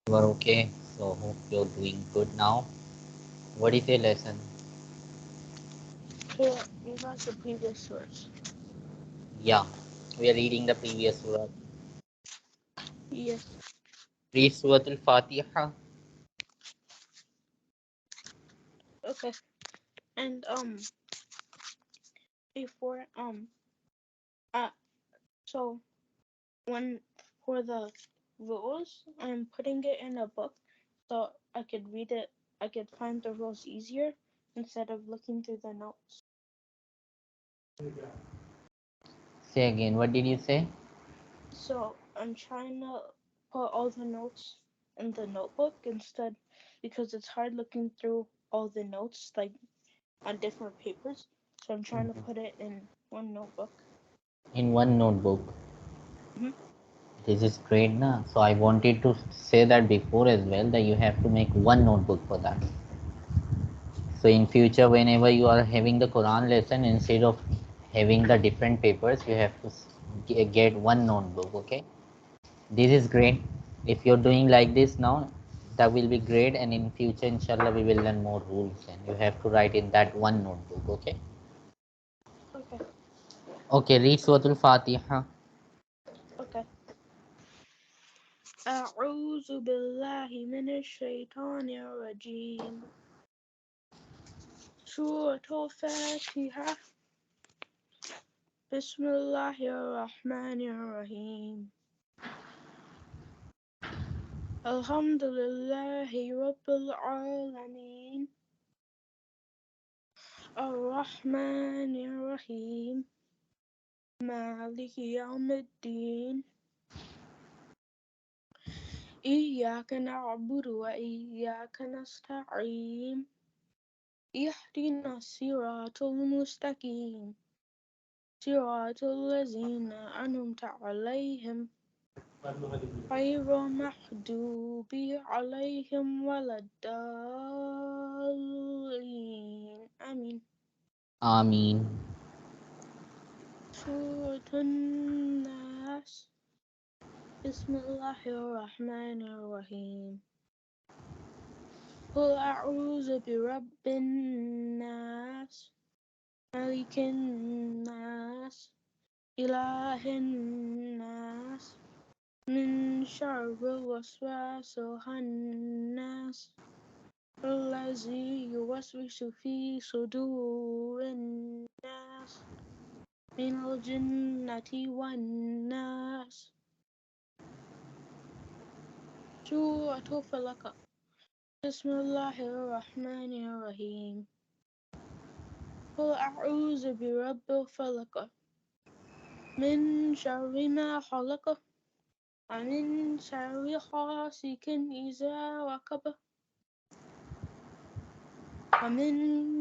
You are okay, so hope you're doing good now. What is your lesson? Yeah, you got the previous source. Yeah, we are reading the previous surah. Yes. Read Surah Al-Fatiha. Okay. And before uh so when for the rules, I'm putting it in a book so I could read it. I could find the rules easier instead of looking through the notes. Say again, what did you say? So I'm trying to put all the notes in the notebook instead because it's hard looking through all the notes like on different papers. So I'm trying to put it in one notebook. In one notebook. Hmm. This is great, na? So I wanted to say that before as well that you have to make one notebook for that. So in future, whenever you are having the Quran lesson, instead of having the different papers, you have to get one notebook. Okay, this is great. If you're doing like this now, that will be great. And in future, inshallah, we will learn more rules, and you have to write in that one notebook. Okay. Okay. Okay. Read Surah Al-Fatiha. Okay. أعوذ بالله من الشيطان الرجيم. سورة الفاتحة. بسم الله الرحمن الرحيم. الحمد لله رب العالمين. الرحمن الرحيم. مالك يوم الدين. إياك نعبد وإياك نستعين. اهدنا الصراط المستقيم. صراط الذين أنعمت عليهم غير المغضوب عليهم ولا الضالين آمين. Ameen. سورة الناس. بسم الله الرحمن الرحيم. قل أعوذ برب الناس. ملك الناس. إله الناس. من شر الوسواس الخناس الذي يوسوس في صدور الناس من الجنة والناس. سورة الفلق. بسم الله الرحمن الرحيم. قل أعوذ برب الفلق من شر ما خلق ومن شر غاسق إذا وقب ومن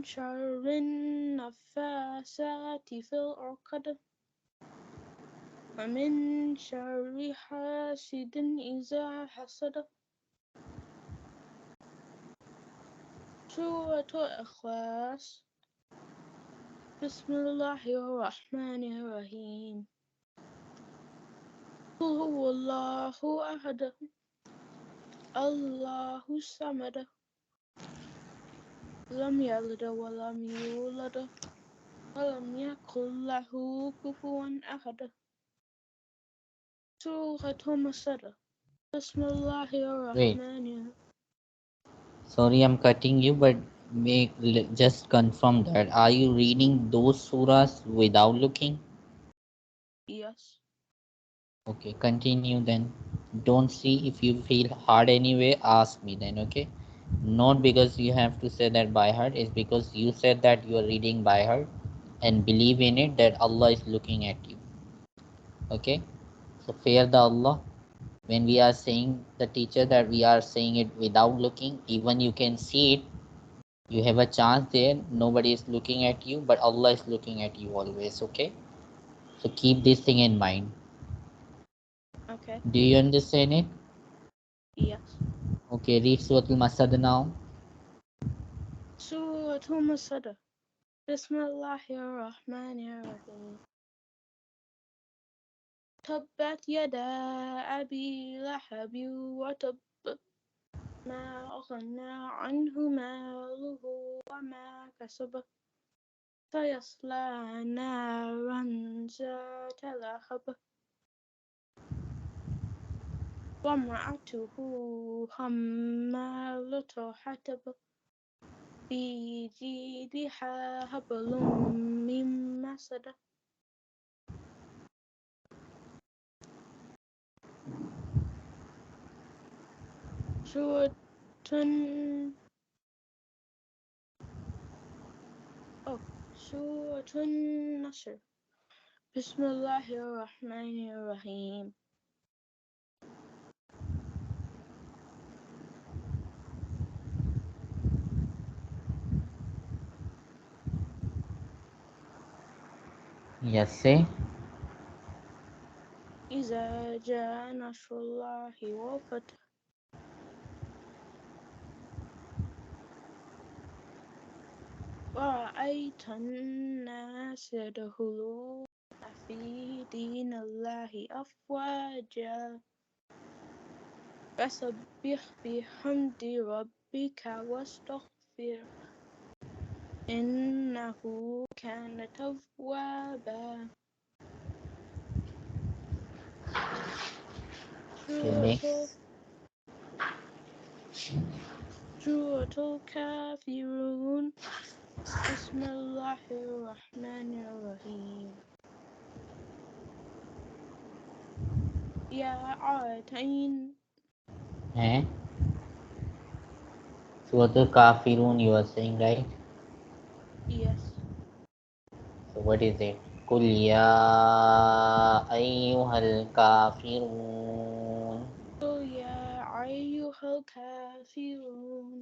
شر النفاثات في العقد ومن شر حاسد إذا حسد. سورة الإخلاص. بسم الله الرحمن الرحيم. قل هو الله أحد الله الصمد لم يلد ولم يولد ولم يكن له كفوا أحد. سورة مسد. بسم الله Wait. الرحمن الرحيم. Sorry, I'm cutting you, but just confirm that. Are you reading those surahs without looking? Yes. Okay, continue then. Don't see if you feel hard anyway, ask me then, okay? Not because you have to say that by heart, it's because you said that you are reading by heart and believe in it that Allah is looking at you. Okay? So fear the Allah. When we are saying the teacher that we are saying it without looking, even you can see it, you have a chance there, nobody is looking at you, but Allah is looking at you always, okay? So keep this thing in mind. Okay. Do you understand it? Yes. Okay, read Surah Al-Masad now. سورة مسد. بسم الله الرحمن الرحيم. تبت يدا أبي لهب وتب ما أغنى عنه ماله وما كسب سيصلى نارا ذات لهب وامرأته حمالة حطب في جيدها حبل من مسد سورة سورة النصر بسم الله الرحمن الرحيم Yes, say. إذا جاء نصر الله والفتح ورأيت الناس يدخلون في دين الله أفواجا فسبح بحمد ربك واستغفر إنه كان توابا Okay, next. سورة الكافرون بسم الله الرحمن الرحيم يا عاتين Eh? Surah Al-Kafirun, you are saying, right? yes So what is it? قل يا أيها الكافرون. قل يا أيها الكافرون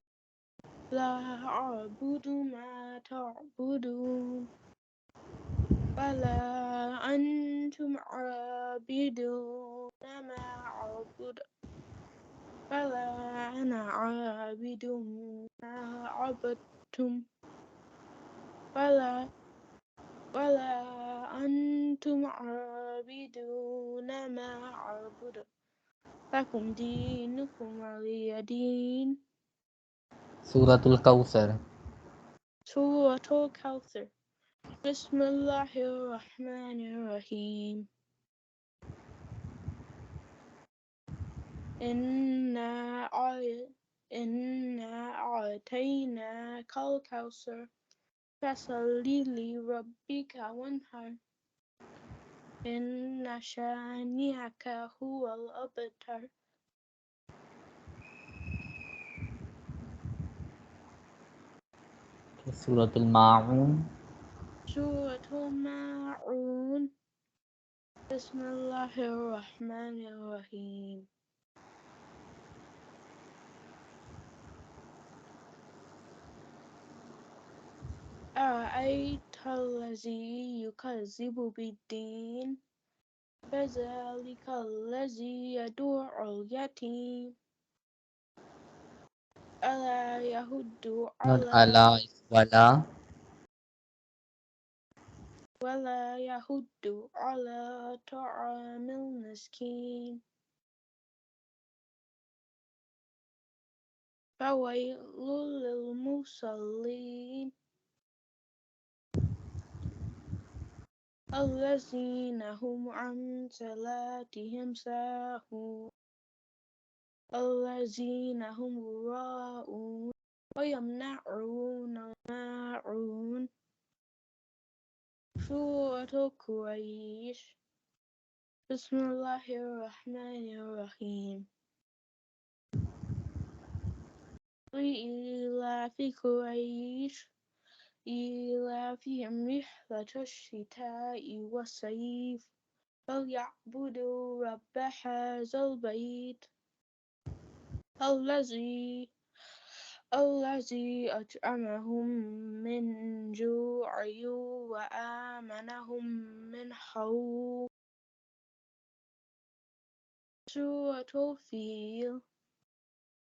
لا أعبد ما تعبدون ولا أنتم عابدون ما أعبد ولا أنا عابد ما عبدتم ولا أنتم عابدون ما أعبد لكم دينكم ولي دين Surah Al-Kawthar. سورة الكوثر بسم الله الرحمن الرحيم إنا أعطيناك الكوثر فصل لربك وانحر إن شانئك هو الأبتر Surah Al-Ma'un. سورة الماعون بسم الله الرحمن الرحيم أرأيت الذي يكذب بالدين فذلك الذي يدع اليتيم ألا يهد Not على Allah, it's Wala. ولا يهد على طعام المسكين فويل للمصلين الذين هم عن صلاتهم ساهون الذين هم يراءون ويمنعون الماعون سورة قريش بسم الله الرحمن الرحيم لإيلاف قريش إيلافهم رحلة الشتاء والصيف فليعبدوا رب هذا البيت الذي أطعمهم من جوع وآمنهم من خوف سورة الفيل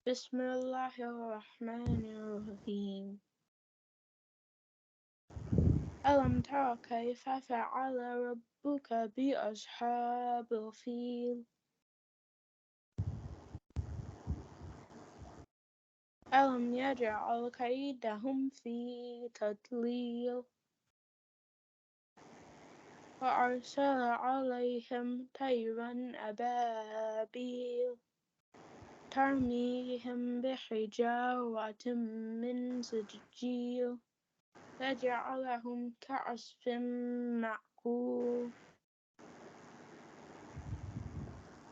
بسم الله الرحمن الرحيم ألم تر كيف فعل ربك بأصحاب الفيل ألم يجعل كيدهم في تضليل وأرسل عليهم طيرا أبابيل ترميهم بحجارة من سجيل فجعلهم كعصف مأكول.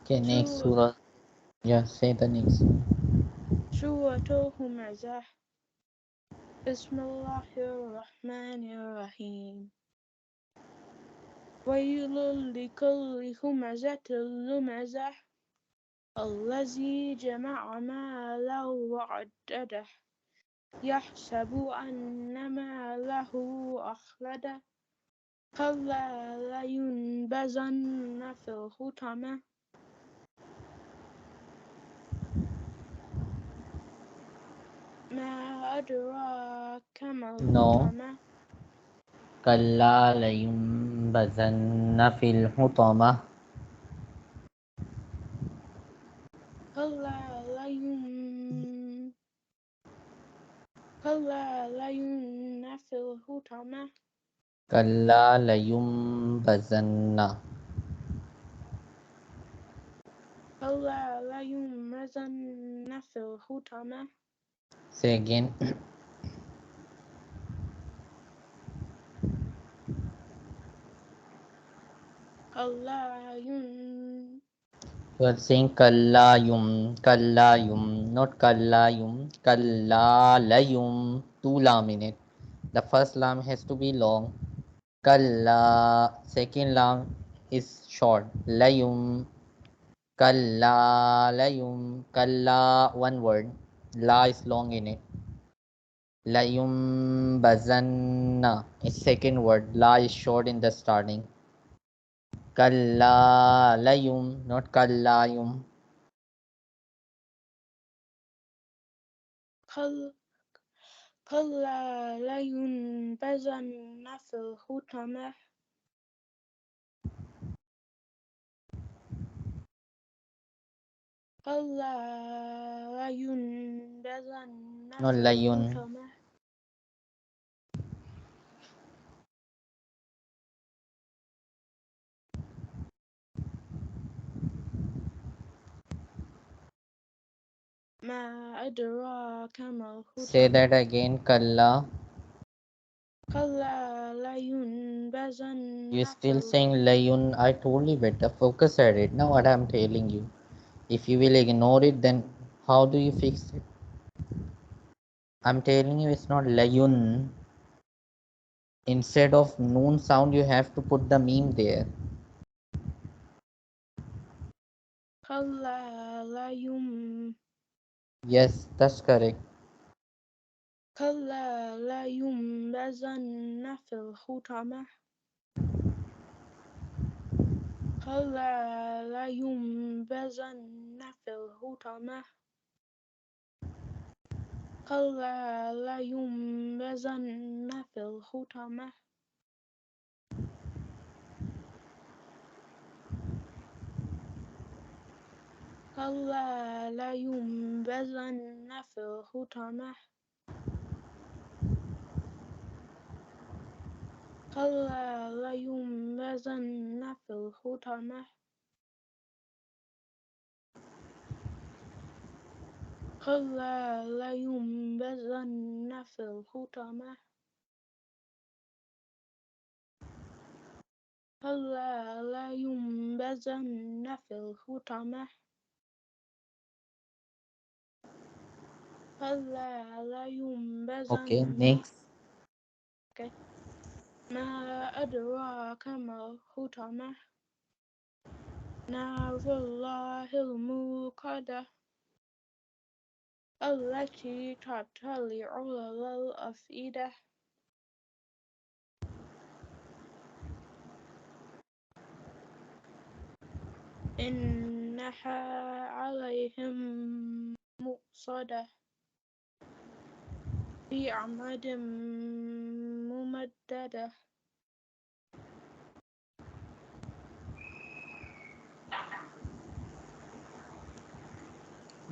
Okay, next surah. Yeah, say the next. سورة الهمزة. بسم الله الرحمن الرحيم. ويل لكل همزة لمزة الذي جمع ماله وعدده يحسب أن ماله أخلده كلا لينبذن في الحطمة ما أدراك ما No. الحطمة كلا لينبذن في الحطمة. كلا لينبذن في الحطمة كلا لينبذن. كلا لينبذن في الحطمة Say again. كلا You are saying kallayum, not kallayum, kallalayum, two lam in it. The first lam has to be long. Kalla, second lam is short. Layum, kallalayum, kalla, one word. La is long in it. Layum bazanna is second word. La is short in the starting. Kallalayum, not kallayum. كلا لينبذن في الحطمة كلا لينبذن No في layun. الحطمة ما أدراك ما Say الحطمة that again. Kalla. كلا You لينبذن في still saying layun. I told you better. Focus at it. Now what I'm telling you. If you will ignore it, then how do you fix it? I'm telling you it's not layun. Instead of noon sound, you have to put the meme there. كلا Yes, that's correct. كلا لينبذن في الحطمة كلا لينبذن في الحطمة كلا لينبذن في الحطمة كلا لينبذن في الحطمة كلا لينبذن في الحطمة كلا لينبذن في الحطمة كلا لينبذن في الحطمة كلا Okay, لينبذن next. ما أدراك ما الحطمة نار الله الموقدة التي تطلع على الأفئدة إنها عليهم مؤصدة في عمد ممددة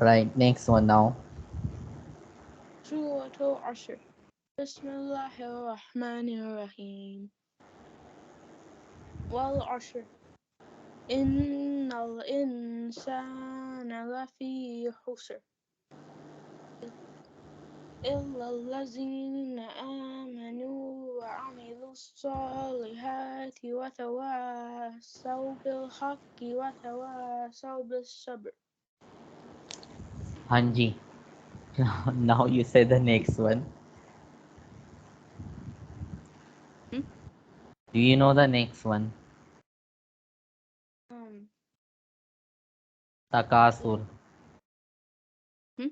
Right, next one now. Suratul Ashr. Bismillahirrahmanirrahim. Wal Ashr. Innal insana lafi khusr. إلا الذين آمنوا وعملوا الصالحات وتواصوا بالحق وتواصوا بالصبر. Hanji. Now you say the next one. Hmm? Do you know the next one? Um, Takasur. like, hmm?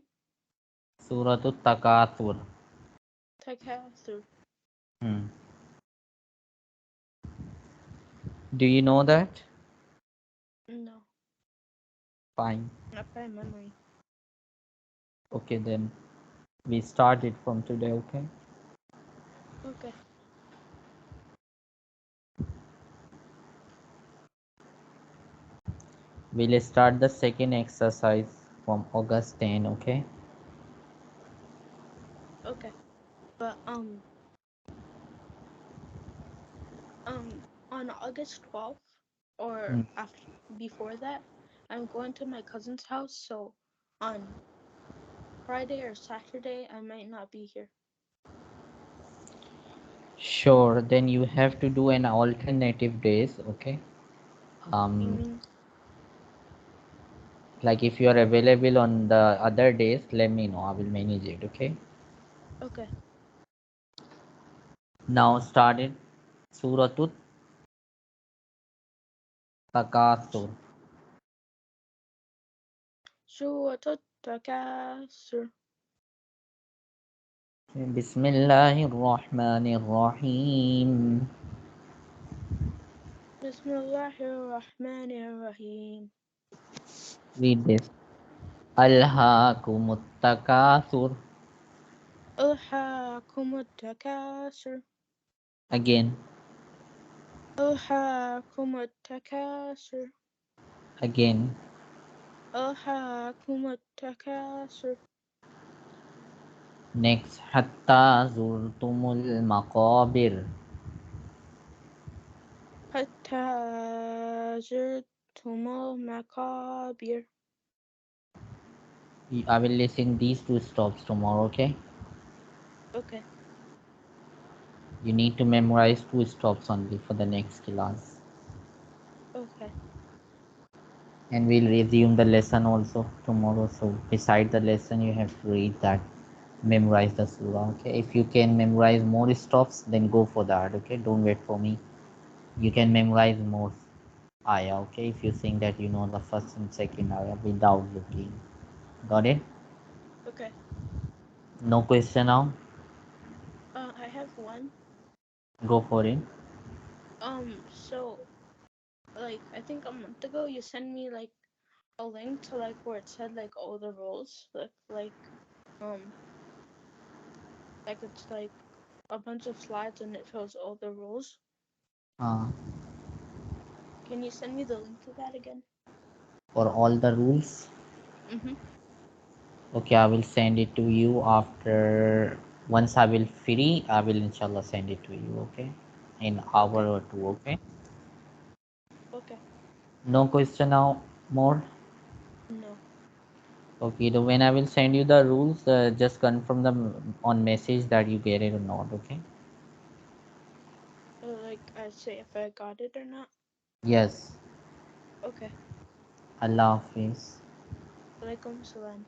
Suratul Takasur. Takathur. Hmm. Do you know that? No, Fine. not by memory. Okay, then we start it from today, okay? Okay, We'll start the second exercise from August 10, okay? okay. But on August 12th or Hmm. after before that, I'm going to my cousin's house, so on Friday or Saturday I might not be here. Sure, then you have to do an alternative days, okay? You Um, mean like if you are available on the other days, let me know. I will manage it, okay? okay. Now started Suratul Takasur. Suratul Takasur. Bismillahirrahmanirrahim. Bismillahirrahmanirrahim. Read this. Alhaakumut Takasur. Alhaakumut Takasur. Again, Alhaakumut Takasur. again. Alhaakumut Takasur. Next, Hatta Zurtumul Maqabir. Hatta zurtumul makabir. I will listen these two stops tomorrow, okay? Okay, You need to memorize two stops only for the next class. okay, And we'll resume the lesson also tomorrow. So beside the lesson, you have to read that, memorize the surah. Okay, if you can memorize more stops, then go for that. Okay, don't wait for me. You can memorize more ayah. Okay, if you think that you know the first and second ayah without looking. Got it? okay. No question now. I have one. Go for it. So like I think a month ago you sent me like a link to like where it said like all the rules, um like it's like a bunch of slides and it shows all the rules. Uh, Can you send me the link to that again? for all the rules. Mm-hmm. Okay, I will send it to you after once I will free. I will inshallah send it to you. Okay, in hour Okay. or two. Okay. Okay. No question now more. No. Okay, the when I will send you the rules, just confirm them on message that you get it or not. Okay. Like I say if I got it or not. Yes. Okay. Allah Hafiz. Alaikum salam.